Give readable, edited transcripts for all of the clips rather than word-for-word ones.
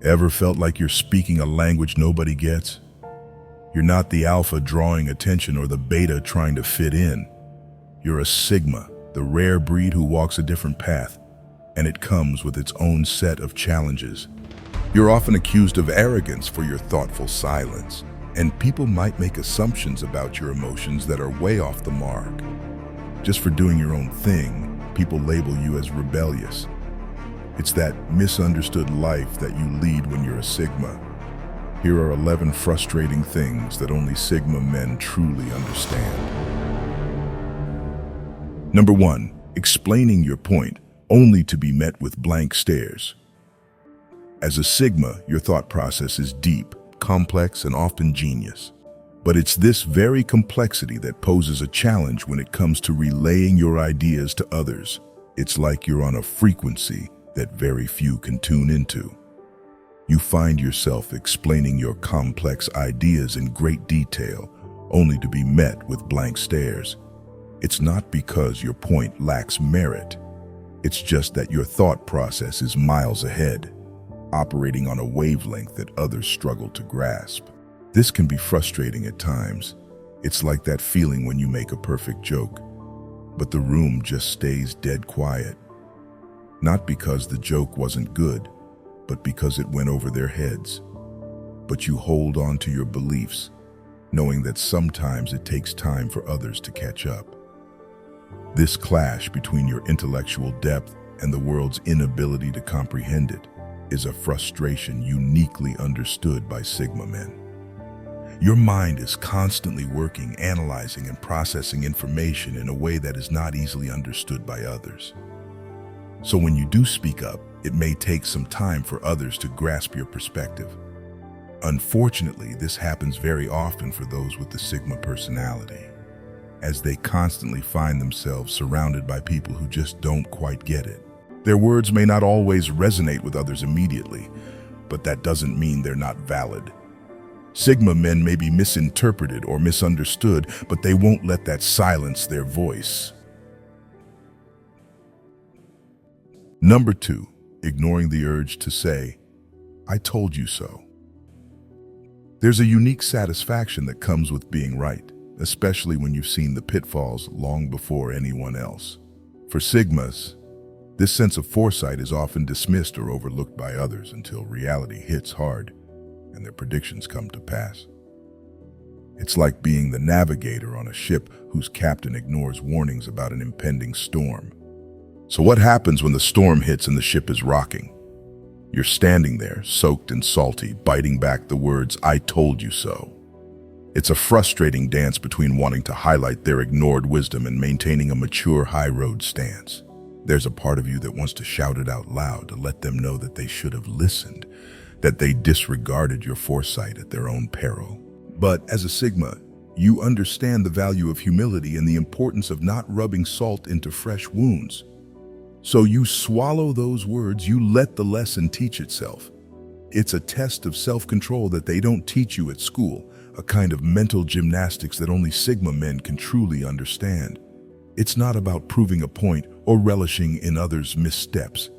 Ever felt like you're speaking a language nobody gets? You're not the alpha drawing attention or the beta trying to fit in. You're a sigma, the rare breed who walks a different path, and it comes with its own set of challenges. You're often accused of arrogance for your thoughtful silence, and people might make assumptions about your emotions that are way off the mark. Just for doing your own thing, people label you as rebellious. It's that misunderstood life that you lead when you're a sigma. Here are 11 frustrating things that only sigma men truly understand. Number 1, explaining your point only to be met with blank stares. As a sigma, your thought process is deep, complex, and often genius. But it's this very complexity that poses a challenge when it comes to relaying your ideas to others. It's like you're on a frequency that very few can tune into. You find yourself explaining your complex ideas in great detail, only to be met with blank stares. It's not because your point lacks merit. It's just that your thought process is miles ahead, operating on a wavelength that others struggle to grasp. This can be frustrating at times. It's like that feeling when you make a perfect joke, but the room just stays dead quiet. Not because the joke wasn't good, but because it went over their heads. But you hold on to your beliefs, knowing that sometimes it takes time for others to catch up. This clash between your intellectual depth and the world's inability to comprehend it is a frustration uniquely understood by sigma men. Your mind is constantly working, analyzing, and processing information in a way that is not easily understood by others. So when you do speak up, it may take some time for others to grasp your perspective. Unfortunately, this happens very often for those with the sigma personality, as they constantly find themselves surrounded by people who just don't quite get it. Their words may not always resonate with others immediately, but that doesn't mean they're not valid. Sigma men may be misinterpreted or misunderstood, but they won't let that silence their voice. Number 2, ignoring the urge to say, "I told you so." There's a unique satisfaction that comes with being right, especially when you've seen the pitfalls long before anyone else. For sigmas, this sense of foresight is often dismissed or overlooked by others until reality hits hard and their predictions come to pass. It's like being the navigator on a ship whose captain ignores warnings about an impending storm. So what happens when the storm hits and the ship is rocking? You're standing there, soaked and salty, biting back the words, "I told you so." It's a frustrating dance between wanting to highlight their ignored wisdom and maintaining a mature high road stance. There's a part of you that wants to shout it out loud to let them know that they should have listened, that they disregarded your foresight at their own peril. But as a sigma, you understand the value of humility and the importance of not rubbing salt into fresh wounds. So you swallow those words, you let the lesson teach itself. It's a test of self-control that they don't teach you at school, a kind of mental gymnastics that only sigma men can truly understand. It's not about proving a point or relishing in others' missteps.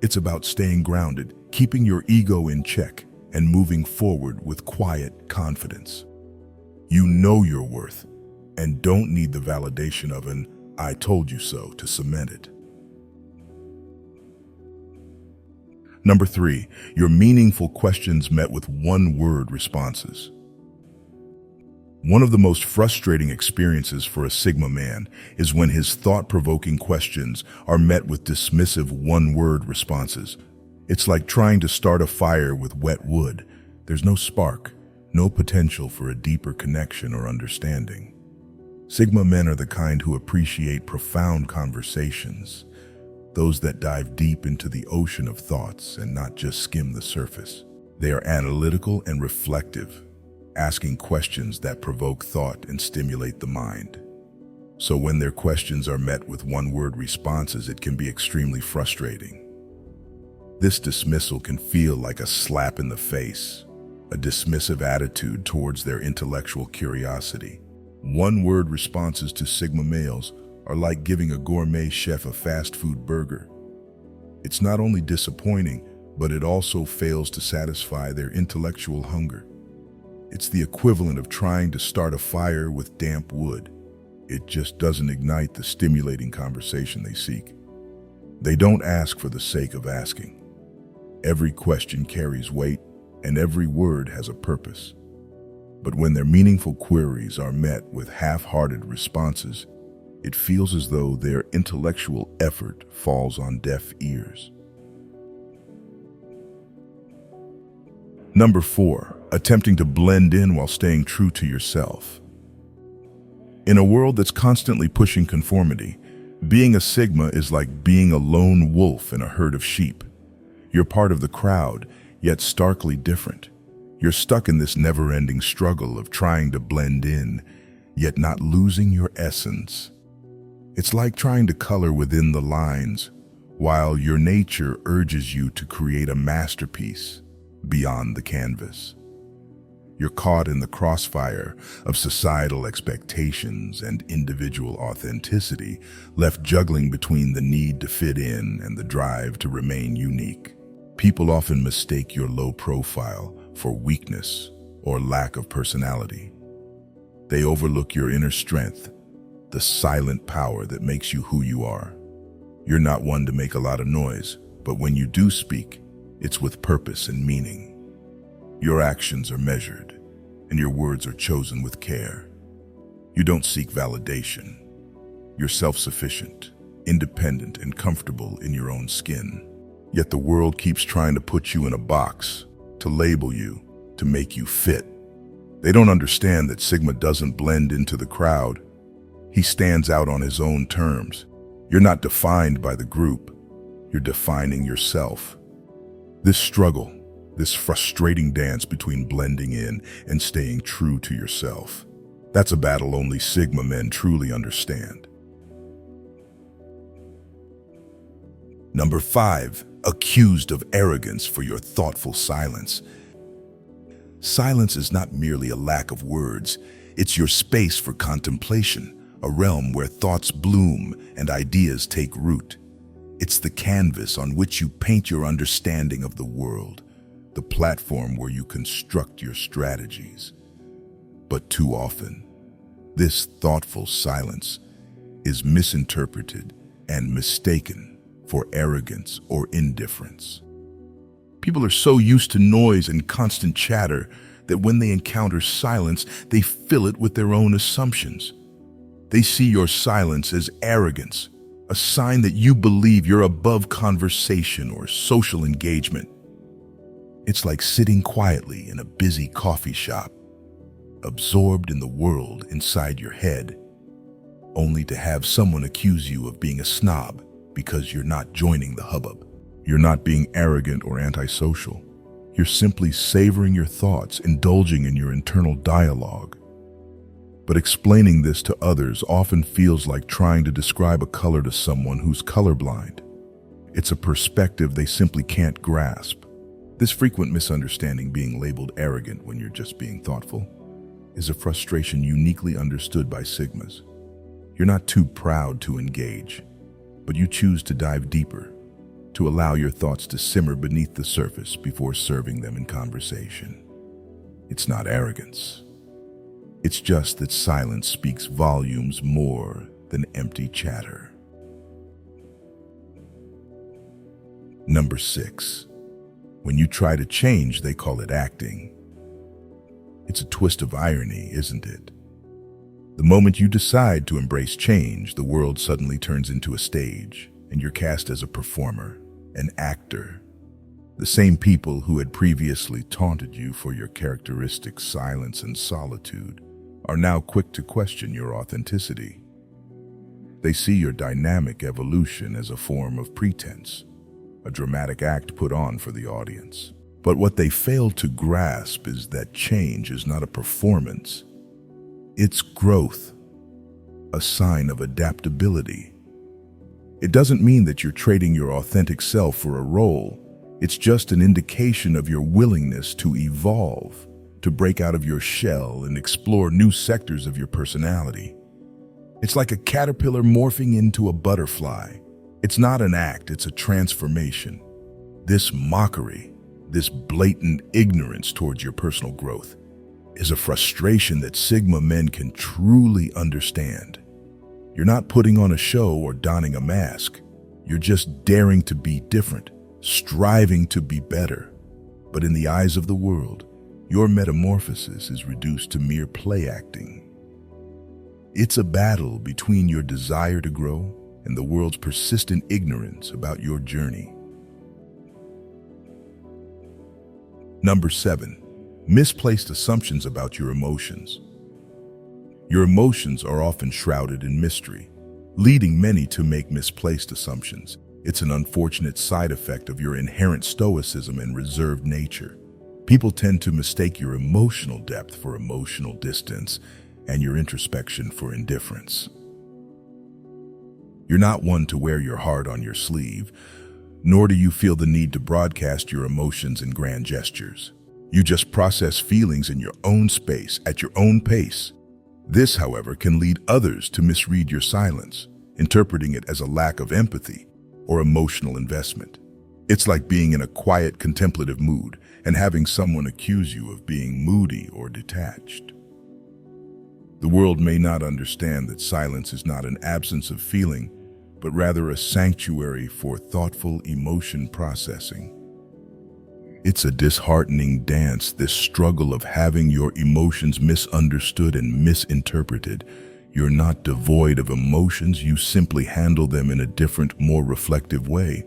It's about staying grounded, keeping your ego in check, and moving forward with quiet confidence. You know your worth, and don't need the validation of an "I told you so" to cement it. Number 3, your meaningful questions met with one-word responses. One of the most frustrating experiences for a sigma man is when his thought-provoking questions are met with dismissive one-word responses. It's like trying to start a fire with wet wood. There's no spark, no potential for a deeper connection or understanding. Sigma men are the kind who appreciate profound conversations, those that dive deep into the ocean of thoughts and not just skim the surface. They are analytical and reflective, asking questions that provoke thought and stimulate the mind. So when their questions are met with one-word responses, it can be extremely frustrating. This dismissal can feel like a slap in the face, a dismissive attitude towards their intellectual curiosity. One-word responses to sigma males are like giving a gourmet chef a fast food burger. It's not only disappointing, but it also fails to satisfy their intellectual hunger. It's the equivalent of trying to start a fire with damp wood. It just doesn't ignite the stimulating conversation they seek. They don't ask for the sake of asking. Every question carries weight, and every word has a purpose. But when their meaningful queries are met with half-hearted responses, it feels as though their intellectual effort falls on deaf ears. Number 4, attempting to blend in while staying true to yourself. In a world that's constantly pushing conformity, being a Sigma is like being a lone wolf in a herd of sheep. You're part of the crowd, yet starkly different. You're stuck in this never-ending struggle of trying to blend in, yet not losing your essence. It's like trying to color within the lines, while your nature urges you to create a masterpiece beyond the canvas. You're caught in the crossfire of societal expectations and individual authenticity, left juggling between the need to fit in and the drive to remain unique. People often mistake your low profile for weakness or lack of personality. They overlook your inner strength, the silent power that makes you who you are. You're not one to make a lot of noise, but when you do speak, it's with purpose and meaning. Your actions are measured, and your words are chosen with care. You don't seek validation. You're self-sufficient, independent, and comfortable in your own skin. Yet the world keeps trying to put you in a box, to label you, to make you fit. They don't understand that Sigma doesn't blend into the crowd. He stands out on his own terms. You're not defined by the group. You're defining yourself. This struggle, this frustrating dance between blending in and staying true to yourself, that's a battle only Sigma men truly understand. Number 5, accused of arrogance for your thoughtful silence. Silence is not merely a lack of words, it's your space for contemplation, a realm where thoughts bloom and ideas take root. It's the canvas on which you paint your understanding of the world, the platform where you construct your strategies. But too often, this thoughtful silence is misinterpreted and mistaken for arrogance or indifference. People are so used to noise and constant chatter that when they encounter silence, they fill it with their own assumptions. They see your silence as arrogance, a sign that you believe you're above conversation or social engagement. It's like sitting quietly in a busy coffee shop, absorbed in the world inside your head, only to have someone accuse you of being a snob because you're not joining the hubbub. You're not being arrogant or antisocial. You're simply savoring your thoughts, indulging in your internal dialogue. But explaining this to others often feels like trying to describe a color to someone who's colorblind. It's a perspective they simply can't grasp. This frequent misunderstanding, being labeled arrogant when you're just being thoughtful, is a frustration uniquely understood by Sigmas. You're not too proud to engage, but you choose to dive deeper, to allow your thoughts to simmer beneath the surface before serving them in conversation. It's not arrogance. It's just that silence speaks volumes more than empty chatter. Number 6. When you try to change, they call it acting. It's a twist of irony, isn't it? The moment you decide to embrace change, the world suddenly turns into a stage, and you're cast as a performer, an actor. The same people who had previously taunted you for your characteristic silence and solitude are now quick to question your authenticity. They see your dynamic evolution as a form of pretense, a dramatic act put on for the audience. But what they fail to grasp is that change is not a performance. It's growth, a sign of adaptability. It doesn't mean that you're trading your authentic self for a role. It's just an indication of your willingness to evolve, to break out of your shell and explore new sectors of your personality. It's like a caterpillar morphing into a butterfly. It's not an act, it's a transformation. This mockery, this blatant ignorance towards your personal growth, is a frustration that Sigma men can truly understand. You're not putting on a show or donning a mask. You're just daring to be different, striving to be better. But in the eyes of the world, your metamorphosis is reduced to mere play acting. It's a battle between your desire to grow and the world's persistent ignorance about your journey. Number 7. Misplaced assumptions about your emotions. Your emotions are often shrouded in mystery, leading many to make misplaced assumptions. It's an unfortunate side effect of your inherent stoicism and reserved nature. People tend to mistake your emotional depth for emotional distance and your introspection for indifference. You're not one to wear your heart on your sleeve, nor do you feel the need to broadcast your emotions in grand gestures. You just process feelings in your own space, at your own pace. This, however, can lead others to misread your silence, interpreting it as a lack of empathy or emotional investment. It's like being in a quiet, contemplative mood and having someone accuse you of being moody or detached. The world may not understand that silence is not an absence of feeling, but rather a sanctuary for thoughtful emotion processing. It's a disheartening dance, this struggle of having your emotions misunderstood and misinterpreted. You're not devoid of emotions, you simply handle them in a different, more reflective way.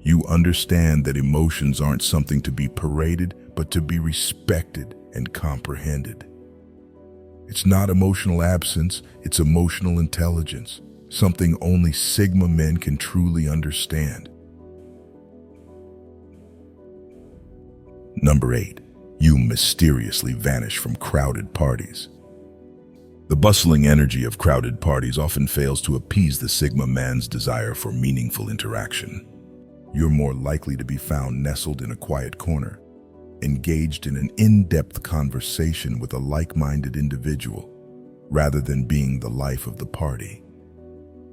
You understand that emotions aren't something to be paraded, but to be respected and comprehended. It's not emotional absence, it's emotional intelligence, something only Sigma men can truly understand. Number 8. You mysteriously vanish from crowded parties. The bustling energy of crowded parties often fails to appease the Sigma man's desire for meaningful interaction. You're more likely to be found nestled in a quiet corner, engaged in an in-depth conversation with a like-minded individual, rather than being the life of the party.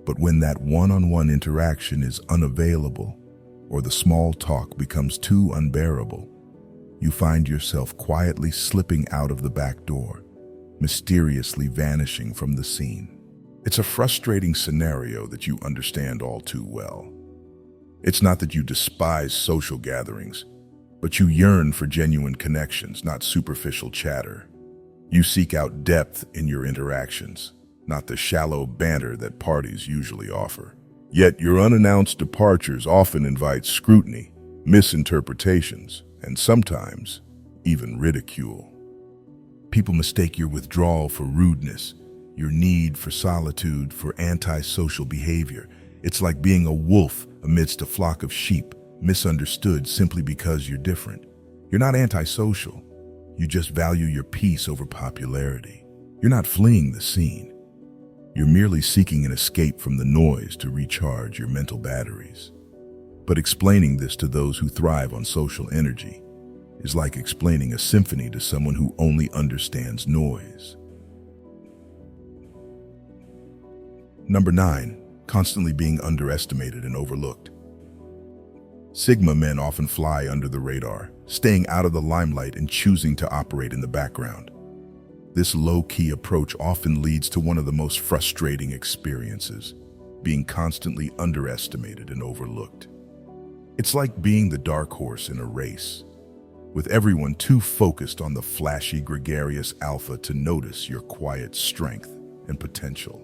But when that one-on-one interaction is unavailable, or the small talk becomes too unbearable, you find yourself quietly slipping out of the back door, mysteriously vanishing from the scene. It's a frustrating scenario that you understand all too well. It's not that you despise social gatherings, but you yearn for genuine connections, not superficial chatter. You seek out depth in your interactions, not the shallow banter that parties usually offer. Yet your unannounced departures often invite scrutiny, misinterpretations, and sometimes even ridicule. People mistake your withdrawal for rudeness, your need for solitude for antisocial behavior. It's like being a wolf amidst a flock of sheep, misunderstood simply because you're different. You're not antisocial. You just value your peace over popularity. You're not fleeing the scene. You're merely seeking an escape from the noise to recharge your mental batteries. But explaining this to those who thrive on social energy is like explaining a symphony to someone who only understands noise. Number 9. Constantly being underestimated and overlooked. Sigma men often fly under the radar, staying out of the limelight and choosing to operate in the background. This low-key approach often leads to one of the most frustrating experiences, being constantly underestimated and overlooked. It's like being the dark horse in a race, with everyone too focused on the flashy, gregarious alpha to notice your quiet strength and potential.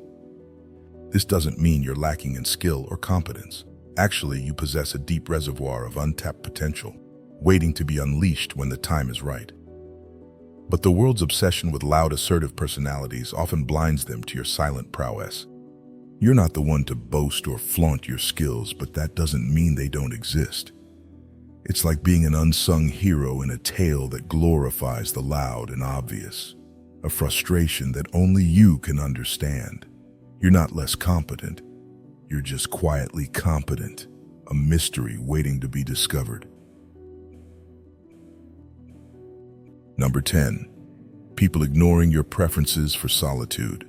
This doesn't mean you're lacking in skill or competence. Actually, you possess a deep reservoir of untapped potential, waiting to be unleashed when the time is right. But the world's obsession with loud, assertive personalities often blinds them to your silent prowess. You're not the one to boast or flaunt your skills, but that doesn't mean they don't exist. It's like being an unsung hero in a tale that glorifies the loud and obvious, a frustration that only you can understand. You're not less competent. You're just quietly competent, a mystery waiting to be discovered. Number 10. People ignoring your preferences for solitude.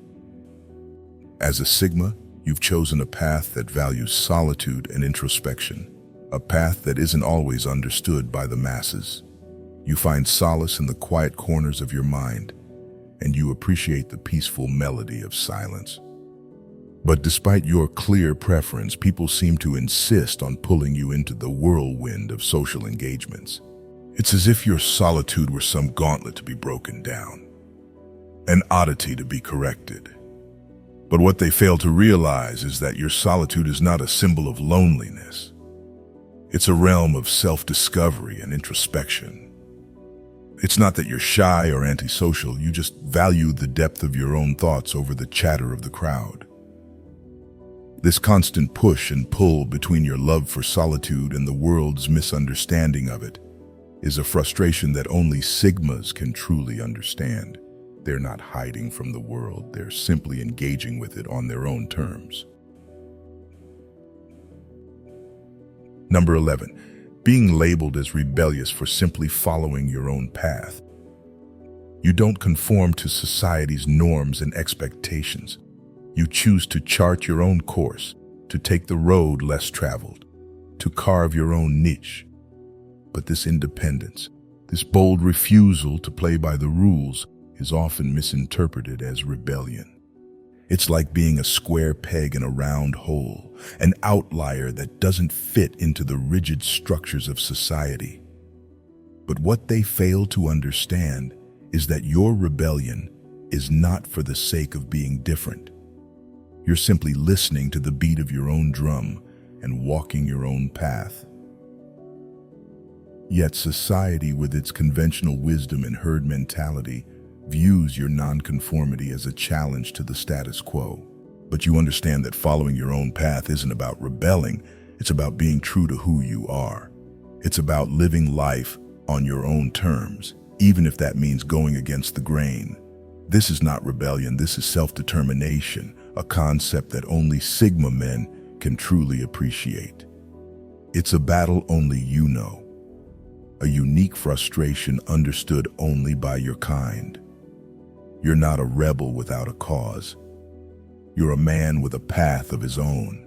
As a Sigma, you've chosen a path that values solitude and introspection, a path that isn't always understood by the masses. You find solace in the quiet corners of your mind, and you appreciate the peaceful melody of silence. But despite your clear preference, people seem to insist on pulling you into the whirlwind of social engagements. It's as if your solitude were some gauntlet to be broken down, an oddity to be corrected. But what they fail to realize is that your solitude is not a symbol of loneliness. It's a realm of self-discovery and introspection. It's not that you're shy or antisocial, you just value the depth of your own thoughts over the chatter of the crowd. This constant push and pull between your love for solitude and the world's misunderstanding of it is a frustration that only Sigmas can truly understand. They're not hiding from the world, they're simply engaging with it on their own terms. Number 11, being labeled as rebellious for simply following your own path. You don't conform to society's norms and expectations. You choose to chart your own course, to take the road less traveled, to carve your own niche. But this independence, this bold refusal to play by the rules, is often misinterpreted as rebellion. It's like being a square peg in a round hole, an outlier that doesn't fit into the rigid structures of society. But what they fail to understand is that your rebellion is not for the sake of being different. You're simply listening to the beat of your own drum and walking your own path. Yet society, with its conventional wisdom and herd mentality, views your nonconformity as a challenge to the status quo. But you understand that following your own path isn't about rebelling, it's about being true to who you are. It's about living life on your own terms, even if that means going against the grain. This is not rebellion, this is self-determination, a concept that only Sigma men can truly appreciate. It's a battle only you know, a unique frustration understood only by your kind. You're not a rebel without a cause. You're a man with a path of his own.